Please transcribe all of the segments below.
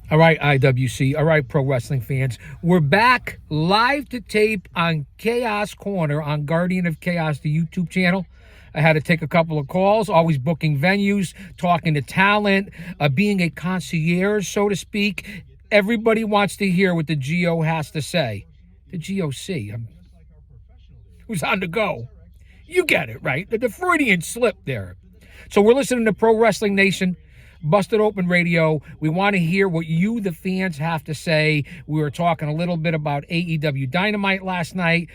All right, IWC. All right, pro wrestling fans. We're back live to tape on Chaos Corner on Guardian of Chaos, the YouTube channel. I had to take a couple of calls, always booking venues, talking to talent, being a concierge, so to speak. Everybody wants to hear what the GO has to say. The GOC, who's on the go. You get it, right? The Freudian slip there. So we're listening to Pro Wrestling Nation, Busted Open Radio. We want to hear what you, the fans, have to say. We were talking a little bit about AEW Dynamite last night,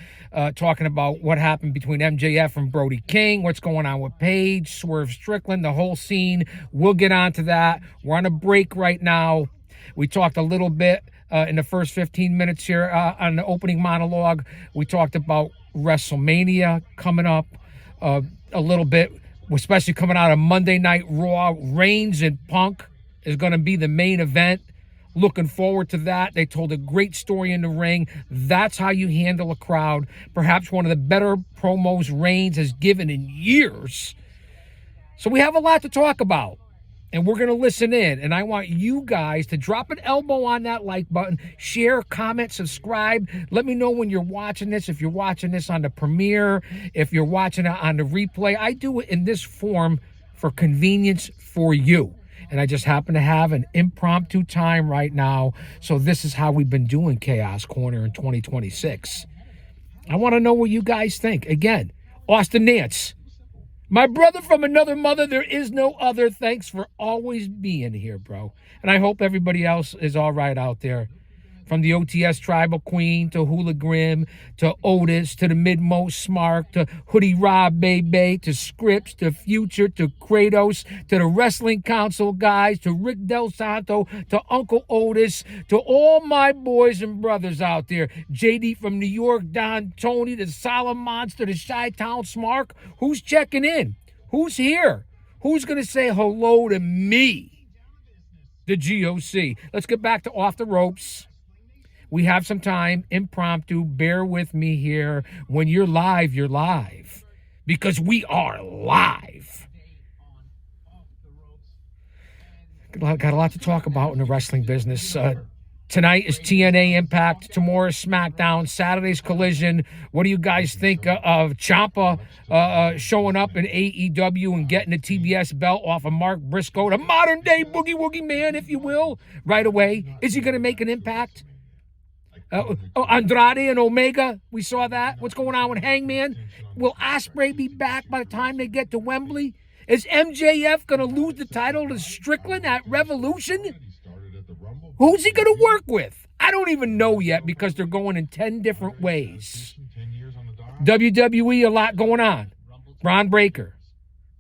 talking about what happened between MJF and Brody King, what's going on with Paige, Swerve Strickland, the whole scene. We'll get on to that. We're on a break right now. We talked a little bit in the first 15 minutes here on the opening monologue. We talked about WrestleMania coming up a little bit, especially coming out of Monday Night Raw. Reigns and Punk is going to be the main event. Looking forward to that. They told a great story in the ring. That's how you handle a crowd. Perhaps one of the better promos Reigns has given in years. So we have a lot to talk about, and we're going to listen in. And I want you guys to drop an elbow on that like button, share, comment, subscribe. Let me know when you're watching this, if you're watching this on the premiere, if you're watching it on the replay. I do it in this form for convenience for you. And I just happen to have an impromptu time right now. So this is how we've been doing Chaos Corner in 2026. I want to know what you guys think. Again, Austin Nance, my brother from another mother, there is no other. Thanks for always being here, bro. And I hope everybody else is all right out there. From the OTS Tribal Queen to Hula Grim to Otis to the Midmost Smart to Hoodie Rob Bebe to Scripps to Future to Kratos to the Wrestling Council guys to Rick Del Santo to Uncle Otis to all my boys and brothers out there. JD from New York, Don Tony, the Solemn Monster, the Chi-Town Smark. Who's checking in? Who's here? Who's going to say hello to me? The GOC. Let's get back to Off the Ropes. We have some time, impromptu. Bear with me here. When you're live, you're live. Because we are live. Got a lot to talk about in the wrestling business. Tonight is TNA Impact. Tomorrow is SmackDown. Saturday's Collision. What do you guys think of Ciampa showing up in AEW and getting the TBS belt off of Mark Briscoe, the modern-day Boogie Woogie Man, if you will, right away? Is he going to make an impact? Andrade and Omega, we saw that. What's going on with Hangman? Will Ospreay be back by the time they get to Wembley? Is MJF going to lose the title to Strickland at Revolution? Who's he going to work with? I don't even know yet because they're going in 10 different ways. WWE, a lot going on. Bron Breakker,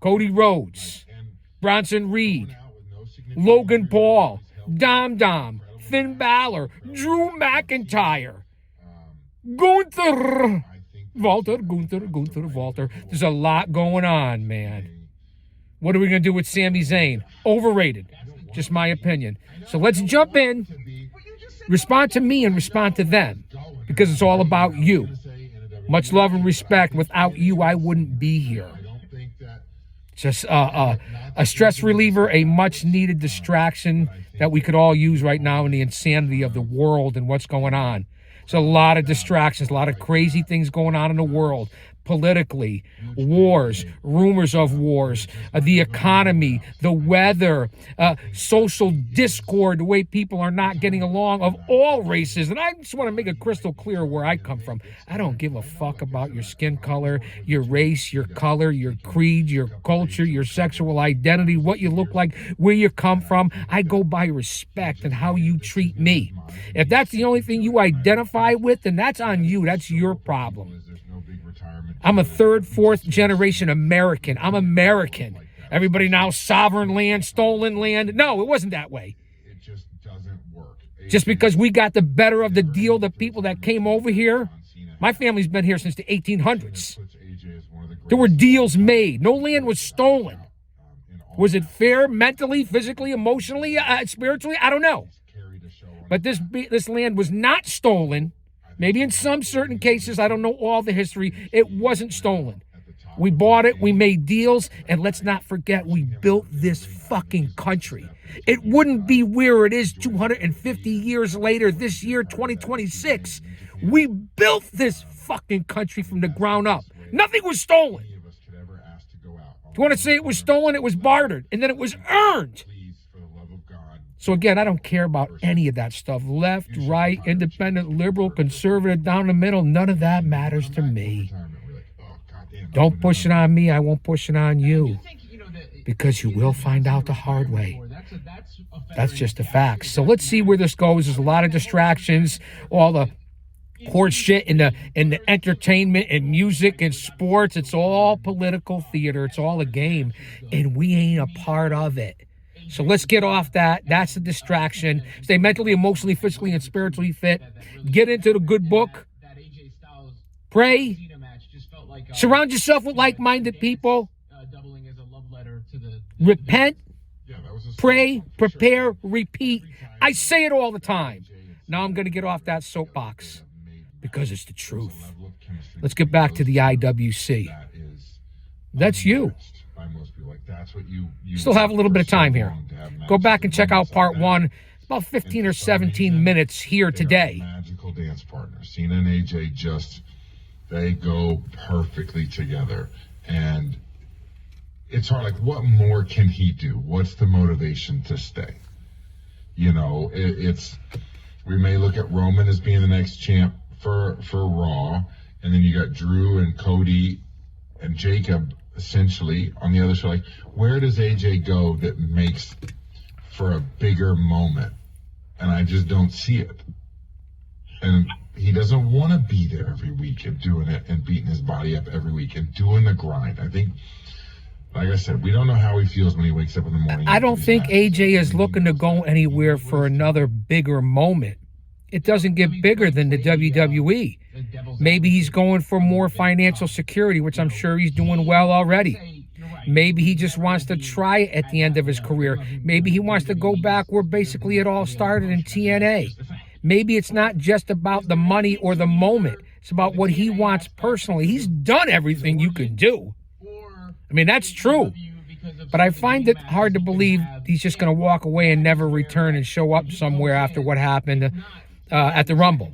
Cody Rhodes, Bronson Reed, Logan Paul, Dom, Finn Balor, Drew McIntyre, Gunther, Walter. There's a lot going on, man. What are we going to do with Sami Zayn? Overrated. Just my opinion. So let's jump in, respond to me and respond to them, because it's all about you. Much love and respect. Without you, I wouldn't be here. Just a stress reliever, a much-needed distraction that we could all use right now in the insanity of the world and what's going on. There's a lot of distractions, a lot of crazy things going on in the world. Politically, wars, rumors of wars, the economy, the weather, social discord, the way people are not getting along of all races. And I just want to make it crystal clear where I come from. I don't give a fuck about your skin color, your race, your color, your creed, your culture, your sexual identity, what you look like, where you come from. I go by respect and how you treat me. If that's the only thing you identify with, then that's on you. That's your problem. I'm a third, fourth generation American. I'm American. Everybody now sovereign land, stolen land. No, it wasn't that way. It just doesn't work. Just because we got the better of the deal, the people that came over here. My family's been here since the 1800s. There were deals made. No land was stolen. Was it fair mentally, physically, emotionally, spiritually? I don't know. But this land was not stolen. Maybe in some certain cases, I don't know all the history, it wasn't stolen. We bought it, we made deals, and let's not forget, we built this fucking country. It wouldn't be where it is 250 years later, this year, 2026. We built this fucking country from the ground up. Nothing was stolen. If you want to say it was stolen, it was bartered, and then it was earned. So again, I don't care about any of that stuff. Left, right, independent, liberal, conservative, down the middle, none of that matters to me. Don't push it on me, I won't push it on you. Because you will find out the hard way. That's just a fact. So let's see where this goes. There's a lot of distractions, all the horse shit in the entertainment and music and sports. It's all political theater. It's all a game. And we ain't a part of it. So let's get off that. That's a distraction. Stay mentally, emotionally, physically, and spiritually fit. Get into the good book. Pray. Surround yourself with like-minded people. Repent. Pray. Prepare. Repeat. I say it all the time. Now I'm going to get off that soapbox because it's the truth. Let's get back to the IWC. That's you. Still have a little bit of time here. Go back and check out part 1. About 15 or 17 minutes here today. Magical dance partners. Cena and AJ they go perfectly together. And it's hard. Like, what more can he do? What's the motivation to stay? You know, we may look at Roman as being the next champ for Raw. And then you got Drew and Cody and Jacob essentially on the other side. Like, where does AJ go that makes for a bigger moment? And I just don't see it. And he doesn't want to be there every week and doing it and beating his body up every week and doing the grind. I think, like I said, we don't know how he feels when he wakes up in the morning. I don't think AJ is looking to go anywhere for another bigger moment. It doesn't get bigger than the WWE. Maybe he's going for more financial security, which I'm sure he's doing well already. Maybe he just wants to try it at the end of his career. Maybe he wants to go back where basically it all started in TNA. Maybe it's not just about the money or the moment. It's about what he wants personally. He's done everything you can do. I mean, that's true. But I find it hard to believe he's just going to walk away and never return and show up somewhere after what happened at the Rumble.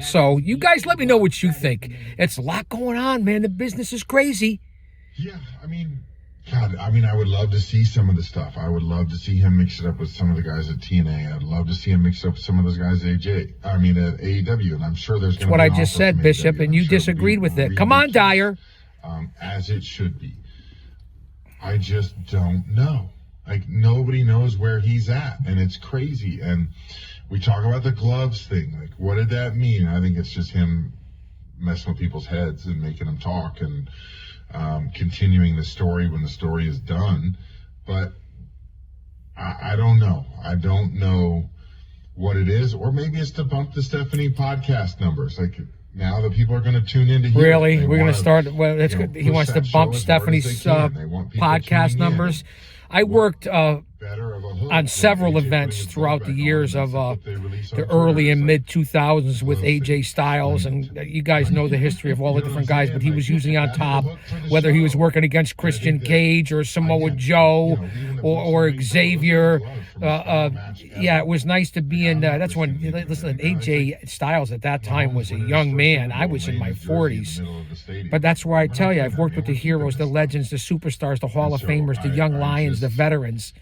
So you guys let me know what you think. It's a lot going on, man. The business is crazy. Yeah, I mean, God, I would love to see some of the stuff. I would love to see him mix it up with some of the guys at TNA. I'd love to see him mix it up with some of those guys at AEW. And I'm sure there's going to be what I just said, Bishop, and you disagreed with it. Come on, Dyer. As it should be. I just don't know. Like, nobody knows where he's at, and it's crazy. And we talk about the gloves thing. Like, what did that mean? I think it's just him messing with people's heads and making them talk and continuing the story when the story is done. But I don't know. I don't know what it is. Or maybe it's to bump the Stephanie podcast numbers. Like, now that people are going to tune in to hear really? it. We're going to start. Well, that's good. He wants to bump Stephanie's podcast numbers. I worked on several events throughout the years of the early and mid 2000s with AJ Styles, and you guys know the history of all the different guys, but he was usually on top, whether he was working against Christian Cage or Samoa Joe or Xavier. Yeah, it was nice to be in. That's when, listen, AJ Styles at that time was a young man. I was in my 40s. But that's where I tell you, I've worked with the heroes, the legends, the superstars, the Hall of Famers, the young lions, the veterans.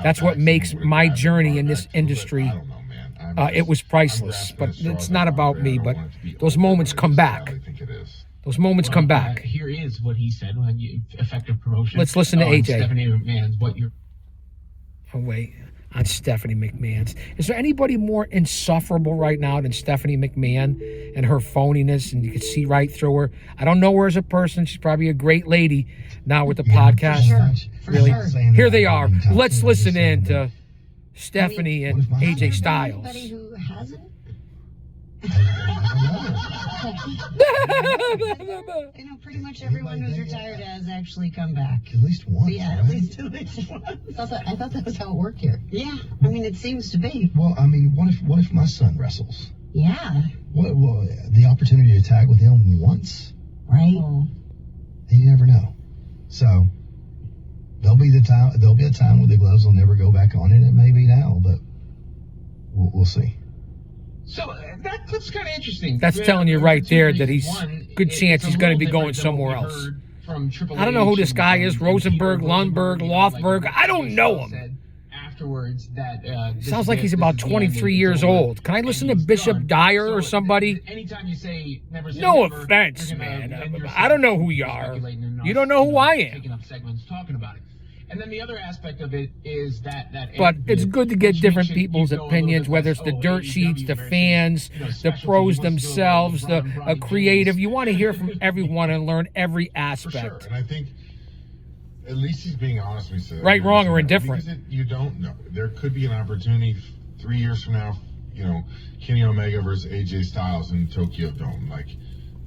That's what makes my journey in this industry. It was priceless. But it's not about me, but those moments come back. Those moments come back. Here is what he said when effective promotion. Let's listen to AJ. Stephanie McMahon's what you're. Oh, wait. On Stephanie McMahon's. Is there anybody more insufferable right now than Stephanie McMahon and her phoniness, and you can see right through her? I don't know her as a person. She's probably a great lady now with the podcast. For really? sure. Here they are. Let's listen in to Stephanie and AJ Styles. Anybody who hasn't? You know, pretty much everyone who's retired has actually come back. At least once. Yeah, at least once. I thought that was how it worked here. Yeah, I mean, it seems to be. Well, I mean, what if my son wrestles? Yeah. Well, the opportunity to tag with him once, Right. you never know. So there'll be a time where the gloves will never go back on, and it may be now, but we'll see. So that clip's kind of interesting. That's telling you right there that he's good chance he's going to be going somewhere else. I don't know who this guy is, Rosenberg, Lundberg, Lothberg. I don't know him. Afterwards, that Sounds like he's about 23 years old. Can I listen to Bishop Dyer or somebody? Anytime you say never say No never, offense, you're gonna man. end yourself I don't know who you are. speculating and You don't know who I am. Taking up segments talking about it. And then the other aspect of it is that But it's good to get which different makes it- people's you go a little opinions, bit whether less, it's the oh, dirt AEW sheets, the versus, fans, you know, the specialty pros wants to go themselves, the Ronnie creative. James. You want to hear from everyone and learn every For aspect. sure. And I think at least he's being honest when he says Right, wrong, or indifferent. Because you don't know. There could be an opportunity 3 years from now, Kenny Omega versus AJ Styles in Tokyo Dome. Like,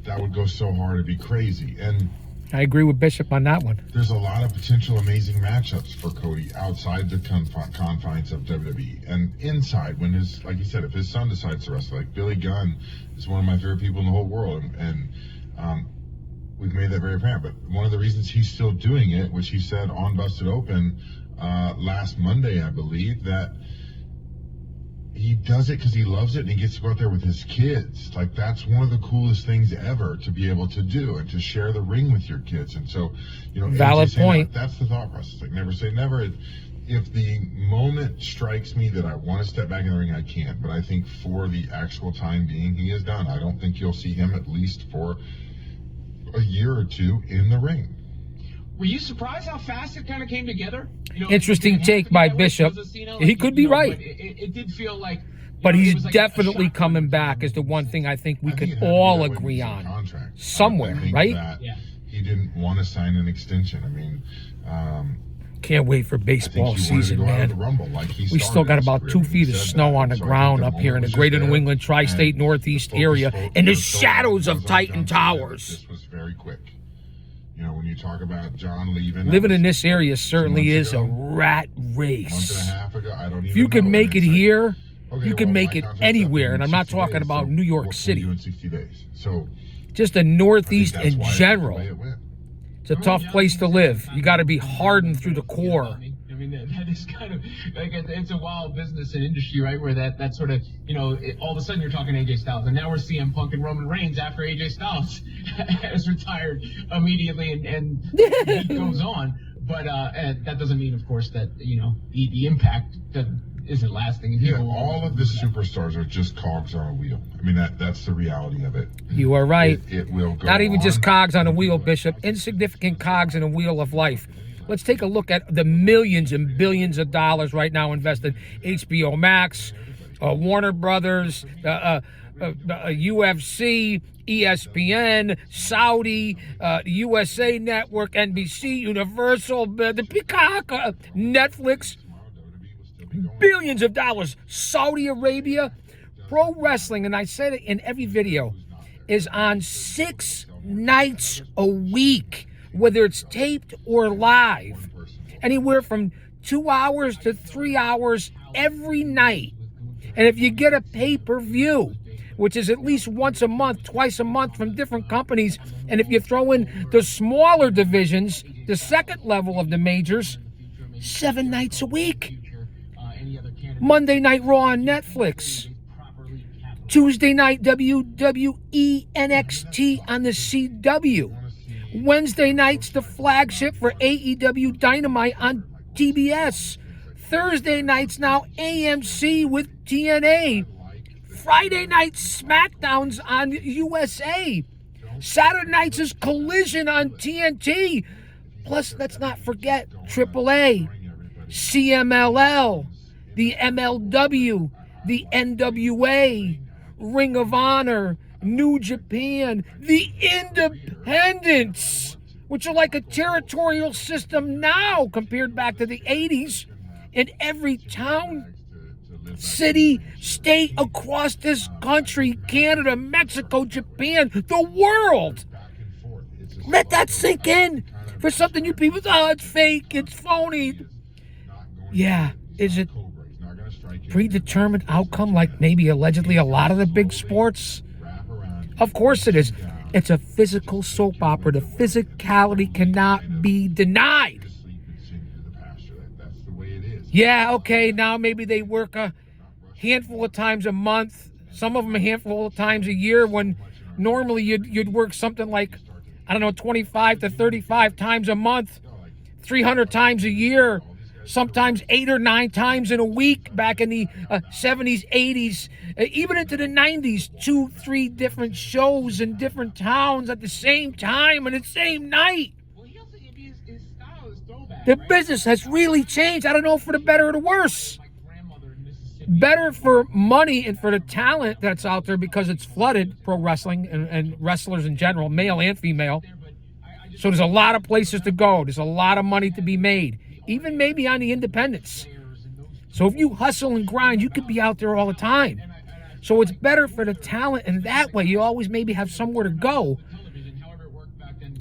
that would go so hard, it'd be crazy. And I agree with Bishop on that one. there's a lot of potential amazing matchups for Cody outside the confines of WWE and inside when like you said, if his son decides to wrestle. Like Billy Gunn is one of my favorite people in the whole world, and we've made that very apparent. But one of the reasons he's still doing it, which he said on Busted Open last Monday, I believe, that he does it because he loves it and he gets to go out there with his kids. Like, that's one of the coolest things ever to be able to do and to share the ring with your kids. And so, Valid AJ saying point. that's the thought process. Like, never say never. If the moment strikes me that I want to step back in the ring, I can. But I think for the actual time being, he is done. I don't think you'll see him at least for a year or two in the ring. Were you surprised how fast it kind of came together? Interesting take by Bishop. He could be right. But it did feel like. But it he's was like a definitely shock. coming back is the one thing I think we I think could it had to be all that way agree because of on. the contract. Somewhere, I think right? that Yeah. he didn't want to sign an extension. I mean, Can't wait for I think baseball he wanted to season, go out of the man. Rumble like he We started still got his about career. 2 He feet of said snow that. on the So I think ground the up here in the moment was greater just New there, England tri-state and northeast the focus area in the was so shadows on of John Titan Cena. Towers. This was very quick. When you talk about John leaving, Living that in was this area certainly months is a ago, rat month and a race. half ago. I don't even If you can know. make it And it's like, here, okay, you can well, make my it contract's up anywhere. in And I'm not 60 talking days, about so New York what can we City. do in 60 days? So Just the I think Northeast that's in why it went general. the way it went. It's a tough place to live. You got to be hardened through the core. I mean, that is kind of like it's a wild business and industry, right? Where that sort of, all of a sudden you're talking AJ Styles, and now we're CM Punk and Roman Reigns after AJ Styles has retired immediately, and it goes on. But and that doesn't mean, of course, that the impact that isn't lasting. Yeah, all of the superstars are just cogs on a wheel. I mean, that's the reality of it. You are right. It will go Not even just on. cogs on a wheel, Bishop. Insignificant cogs in a wheel of life. Let's take a look at the millions and billions of dollars right now invested. HBO Max, Warner Brothers, UFC, ESPN, Saudi, USA Network, NBC, Universal, the Peacock, Netflix. Billions of dollars. Saudi Arabia. Pro wrestling, and I said it in every video, is on 6 nights a week, whether it's taped or live. Anywhere from 2 hours to 3 hours every night. And if you get a pay-per-view, which is at least once a month, twice a month from different companies, and if you throw in the smaller divisions, the second level of the majors, 7 nights a week. Monday Night Raw on Netflix. Tuesday night WWE NXT on the CW. Wednesday night's the flagship for AEW Dynamite on TBS. Thursday nights now AMC with TNA. Friday night SmackDowns on USA. Saturday nights is Collision on TNT. Plus, let's not forget AAA, CMLL, the MLW, the NWA, Ring of Honor, New Japan, the Independents, which are like a territorial system now compared back to the 80s. In every town, city, state across this country, Canada, Mexico, Japan, the world. Let that sink in. For something you people, it's fake, it's phony. Yeah, is it predetermined outcome like maybe allegedly a lot of the big sports? Of course it is. It's a physical soap opera. The physicality cannot be denied. Yeah, okay, now maybe they work a handful of times a month, some of them a handful of times a year, when normally you'd work something like, I don't know, 25 to 35 times a month, 300 times a year, sometimes 8 or 9 times in a week back in the 70s, 80s, even into the 90s, 2, 3 different shows in different towns at the same time and the same night. The business has really changed. I don't know for the better or the worse. Better for money and for the talent that's out there because it's flooded, pro wrestling and wrestlers in general, male and female. So there's a lot of places to go. There's a lot of money to be made, even maybe on the independents. So if you hustle and grind, you could be out there all the time. So it's better for the talent, and that way you always maybe have somewhere to go.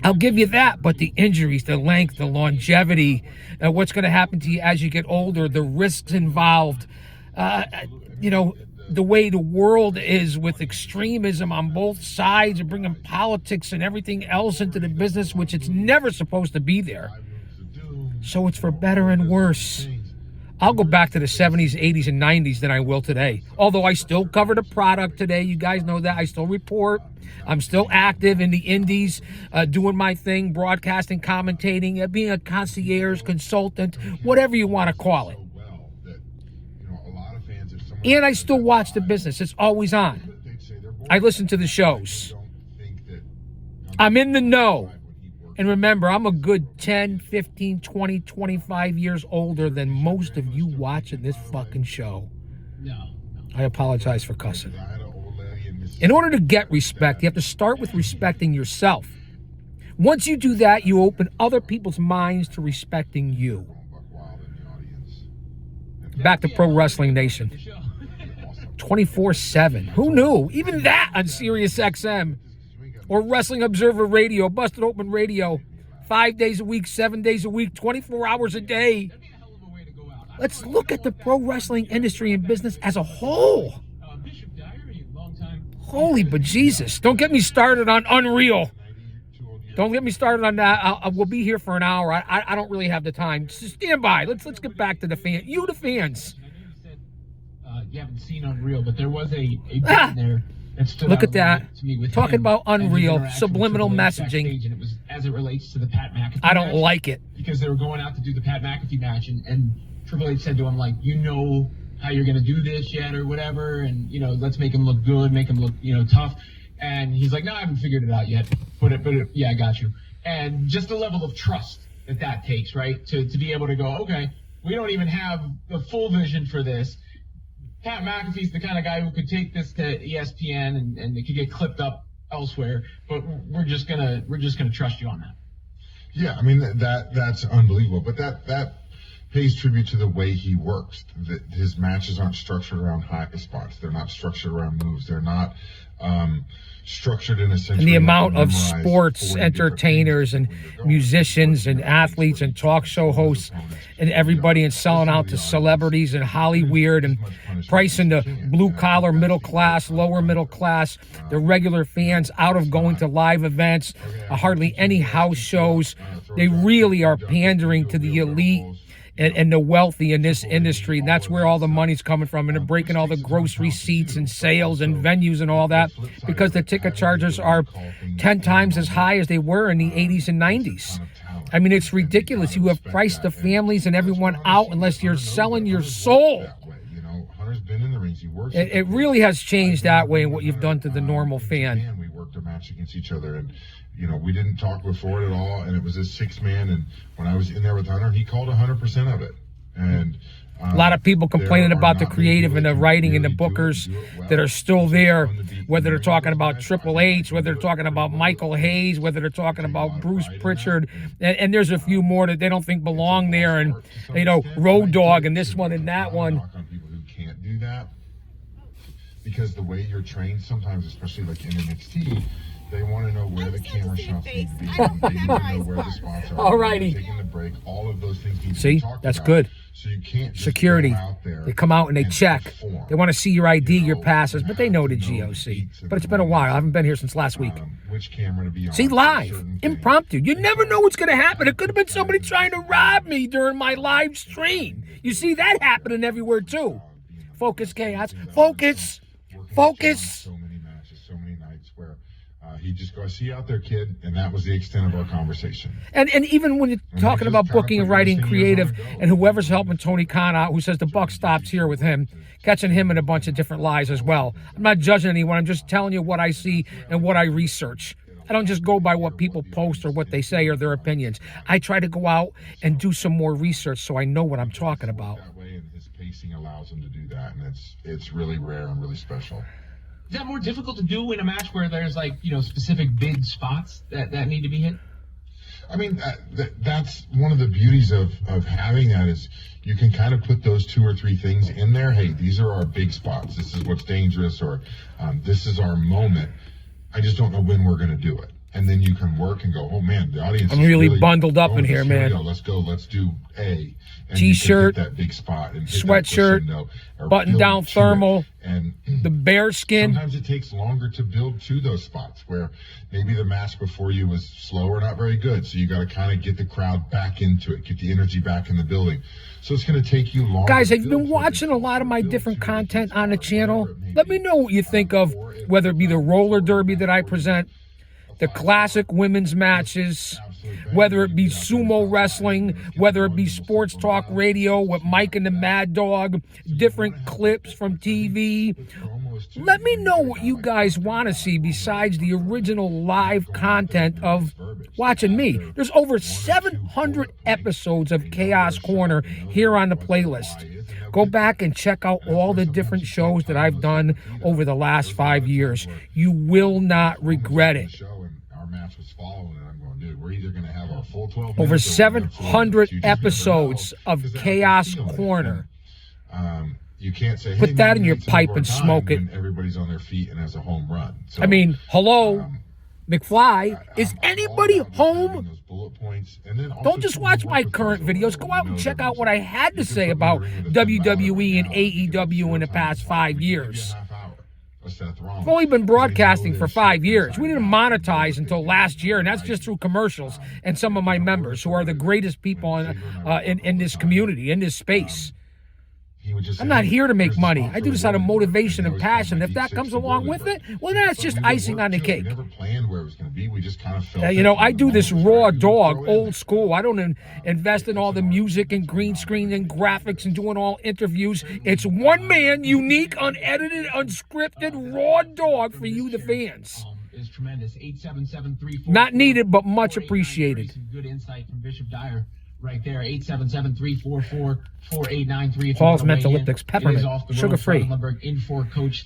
I'll give you that, but the injuries, the length, the longevity, what's going to happen to you as you get older, the risks involved, the way the world is with extremism on both sides and bringing politics and everything else into the business, which it's never supposed to be there. So it's for better and worse. I'll go back to the 70s, 80s, and 90s than I will today. Although I still cover the product today. You guys know that. I still report. I'm still active in the indies, doing my thing, broadcasting, commentating, being a concierge, consultant, whatever you want to call it. And I still watch the business. It's always on. I listen to the shows. I'm in the know. And remember, I'm a good 10, 15, 20, 25 years older than most of you watching this fucking show. I apologize for cussing. In order to get respect, you have to start with respecting yourself. Once you do that, you open other people's minds to respecting you. Back to Pro Wrestling Nation. 24/7. Who knew? Even that on Sirius XM. Or Wrestling Observer Radio, Busted Open Radio, 5 days a week, 7 days a week, 24 hours a day. Let's look at the pro wrestling industry and business as a whole. Holy bejesus. Don't get me started on Unreal. Don't get me started on that. We'll be here for an hour. I don't really have the time. Just stand by. Let's get back to the fans. You, the fans. You haven't seen Unreal, but there was a bit in there. Look at that. Talking about and Unreal, subliminal messaging. And it was as it relates to the Pat McAfee I don't match, like it. because they were going out to do the Pat McAfee match, and Triple H said to him, like, you know how you're going to do this yet or whatever, and, let's make him look good, make him look, tough. And he's like, no, I haven't figured it out yet, but yeah, I got you. And just the level of trust that takes, right, to be able to go, okay, we don't even have the full vision for this. Pat McAfee's the kind of guy who could take this to ESPN and it could get clipped up elsewhere, but we're just gonna trust you on that. Yeah, I mean that's unbelievable. But that pays tribute to the way he works. His matches aren't structured around high spots. They're not structured around moves. They're not structured in a sense. And the amount of sports entertainers and musicians and athletes and talk show hosts and everybody, and selling out to celebrities and Hollywood and pricing the blue collar middle class, lower middle class, the regular fans out of going to live events, hardly any house shows. They really are pandering to the elite and the wealthy in this industry. And that's where all the money's coming from. And they're breaking all the gross receipts and sales and venues and all that, because the ticket charges are 10 times as high as they were in the 80s and 90s. I mean, it's ridiculous. You have priced the families and everyone out unless you're selling your soul. It really has changed that way in what you've done to the normal fan. We worked a match against each other, and we didn't talk before it at all, and it was a 6-man, and when I was in there with Hunter, he called 100% of it. And a lot of people complaining about the creative and the writing and the bookers that are still there, whether they're talking about Triple H, whether they're talking about Michael Hayes, whether they're talking about Bruce Pritchard, and there's a few more that they don't think belong there, and Road Dogg and this one and that one. People who can't do that, because the way you're trained sometimes, especially like in NXT, they want to know where the camera shots need to be. They need to know where the spots are. Alrighty. Taking the break, all of those things need to be See, talked that's about. good. So you can't just Security. go out there They come out and they check. perform. They want to see your ID, You your know, passes, you but they know the have to know GOC. beats and But it's been a while. I haven't been here since last week. Which camera to be on. See, for live, certain things. impromptu. You never know what's going to happen. It could have been somebody trying to rob me during my live stream. You see that happening everywhere, too. Focus, Chaos. Focus. Focus. So many matches, so many nights where he just goes, "See you out there, kid," and that was the extent of our conversation. And even when you're talking about booking and writing creative, and whoever's helping Tony Khan out, who says the buck stops here with him, catching him in a bunch of different lies as well. I'm not judging anyone. I'm just telling you what I see and what I research. I don't just go by what people post or what they say or their opinions. I try to go out and do some more research so I know what I'm talking about. That way, and his pacing allows him to do that, and it's really rare and really special. Is that more difficult to do in a match where there's like, specific big spots that need to be hit? I mean, that's one of the beauties of having that is you can kind of put those 2 or 3 things in there. Hey, these are our big spots. This is what's dangerous, or this is our moment. I just don't know when we're going to do it. And then you can work and go, oh man, the audience I'm is really bundled up oh, in here, man. Let's go. Let's do A. And T-shirt, you can hit that big spot, and hit sweatshirt, that or button-down build to thermal, it. And the bear skin. sometimes it takes longer to build to those spots where maybe the match before you was slow or not very good. So you got to kind of get the crowd back into it, get the energy back in the building. So it's going to take you longer. Guys, to have you build been to it. watching a lot of my Build different to it. content on the channel? Let me know what you think of whether it be the roller derby that I present, the classic women's matches, whether it be sumo wrestling, whether it be sports talk radio with Mike and the Mad Dog, different clips from TV. Let me know what you guys want to see besides the original live content of watching me. There's over 700 episodes of Chaos Corner here on the playlist. Go back and check out all the different shows that I've done over the last 5 years. You will not regret it. Our match was following it. I'm going, dude, we're either going to have our full 12 Over minutes or we're gonna 700 you just never episodes know, of 'cause that's Chaos the feeling. Corner. And, you can't say, Put hey, that man, in we your need some pipe more and time smoke it. when everybody's on their feet and has a home run. So, I mean, hello, McFly. Is I'm anybody all about having home? those bullet points, and then also Don't just to watch be my more current professional. videos. Go out and You know check the out what I reason. had to You can say put me about in the ring with a Finn Balor WWE and right now. AEW in the It's past showtime. 5 We give you a years. half hour. Seth Rollins. I've only been broadcasting for 5 years. We didn't Inside monetize until last year, and that's just through commercials and some of my members who are the greatest people in this community, in this space. He would just say, I'm not hey, here to make here's the money. spot I for do this out of a woman. motivation And and they always passion. call If my that D6 comes the along Whirly with Bird. it, well, then that's But just we would icing work on the too. cake. We never planned where it was going to be. We just kind of felt You know, it. I do this And raw we dog, throw it in old there. school. I don't invest in all the music and green screen and graphics and doing all interviews. It's one man, unique, unedited, unscripted, raw dog for you, the fans. Is tremendous. 877-344. Not needed, but much appreciated. Some good insight from Bishop Dyer right there. 877-344-4893. Paul's Mentholytics, peppermint, sugar-free.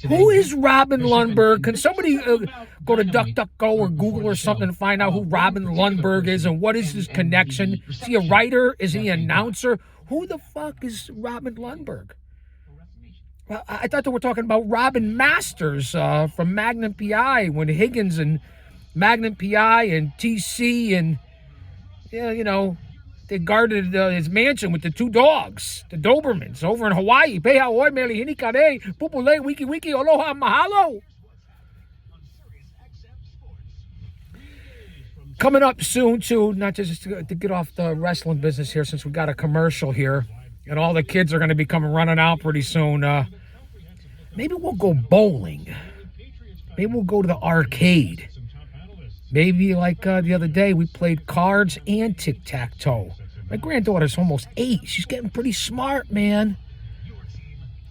Who is Robin Lundberg? Can somebody go to DuckDuckGo or Google or something and find out who Robin Lundberg is and what is his connection? Is he a writer? Is he an announcer? Who the fuck is Robin Lundberg? Well, I thought they were talking about Robin Masters from Magnum PI when Higgins and Magnum PI and TC and, yeah, you know, they guarded his mansion with the 2 dogs, the Dobermans, over in Hawaii. Pei Hawaii, mele hinikare, pupule, wiki wiki, aloha, mahalo. Coming up soon, too, not just to get off the wrestling business here since we got a commercial here, and all the kids are going to be coming running out pretty soon. Maybe we'll go bowling. Maybe we'll go to the arcade. Maybe like the other day, we played cards and tic-tac-toe. My granddaughter's almost 8. She's getting pretty smart, man.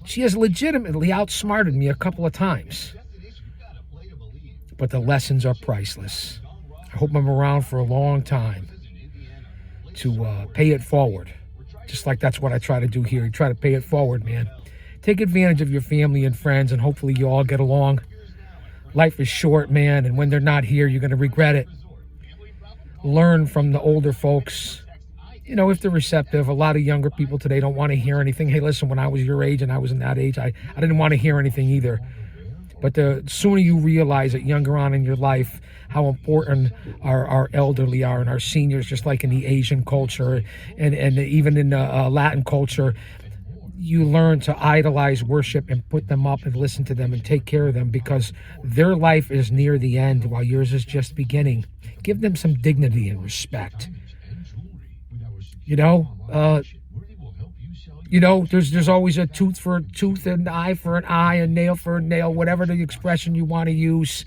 She has legitimately outsmarted me a couple of times. But the lessons are priceless. I hope I'm around for a long time to pay it forward. Just like that's what I try to do here. You try to pay it forward, man. Take advantage of your family and friends, and hopefully you all get along. Life is short, man, and when they're not here, you're going to regret it. Learn from the older folks. You know, if they're receptive. A lot of younger people today don't want to hear anything. Hey, listen, when I was your age and I was in that age, I didn't want to hear anything either. But the sooner you realize it younger on in your life how important our elderly are and our seniors, just like in the Asian culture and even in the Latin culture, you learn to idolize, worship, and put them up and listen to them and take care of them because their life is near the end while yours is just beginning. Give them some dignity and respect. You know, there's always a tooth for a tooth, an eye for an eye, a nail for a nail, whatever the expression you want to use.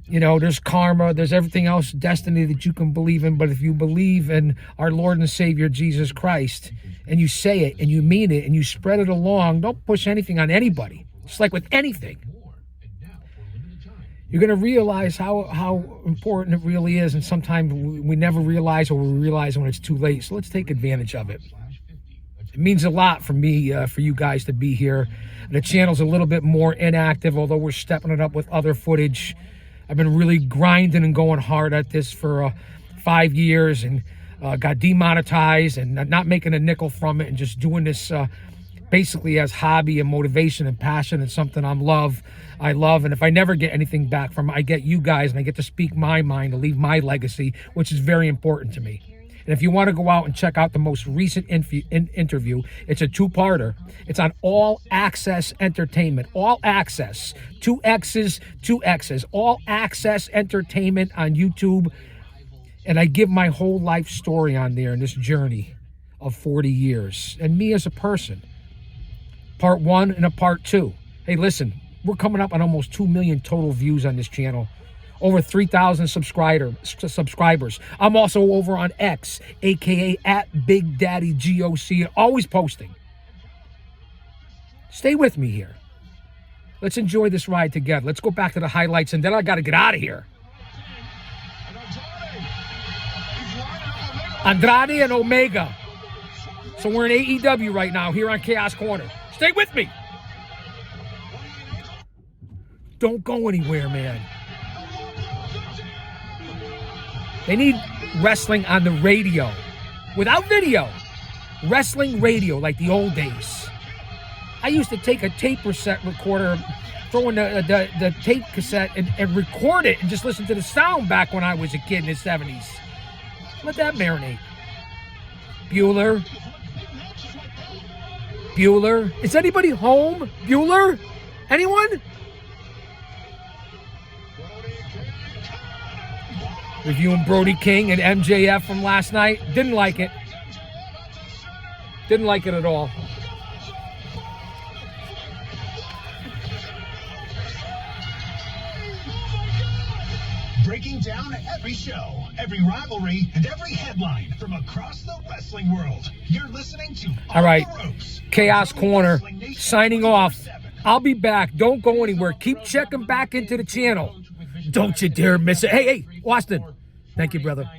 You know, there's karma, there's everything else, destiny that you can believe in. But if you believe in our Lord and Savior, Jesus Christ, and you say it and you mean it and you spread it along, don't push anything on anybody. It's like with anything. You're going to realize how important it really is. And sometimes we never realize, or we realize when it's too late. So let's take advantage of it. It means a lot for me, for you guys to be here. The channel's a little bit more inactive, although we're stepping it up with other footage. I've been really grinding and going hard at this for 5 years and got demonetized and not making a nickel from it and just doing this basically as hobby and motivation and passion and something I love. And if I never get anything back from it, I get you guys and I get to speak my mind and leave my legacy, which is very important to me. And if you want to go out and check out the most recent interview, it's a two-parter. It's on All Access Entertainment. All Access. 2 X's, 2 X's. All Access Entertainment on YouTube. And I give my whole life story on there in this journey of 40 years. And me as a person. Part 1 and a part 2. Hey, listen, we're coming up on almost 2 million total views on this channel. Over 3,000 subscribers. I'm also over on X, aka at Big Daddy GOC, always posting. Stay with me here. Let's enjoy this ride together. Let's go back to the highlights, and then I got to get out of here. Andrade and Omega. So we're in AEW right now here on Chaos Corner. Stay with me. Don't go anywhere, man. They need wrestling on the radio. Without video. Wrestling radio like the old days. I used to take a tape recorder, throw in the tape cassette and record it and just listen to the sound back when I was a kid in the 70s. Let that marinate. Bueller. Is anybody home? Bueller? Anyone? Reviewing Brody King and MJF from last night. Didn't like it. Didn't like it at all. Breaking down every show, every rivalry, and every headline from across the wrestling world. You're listening to All right, Chaos Corner, signing off. I'll be back. Don't go anywhere. Keep checking back into the channel. Don't you dare miss it. Hey, Austin. Thank you, brother.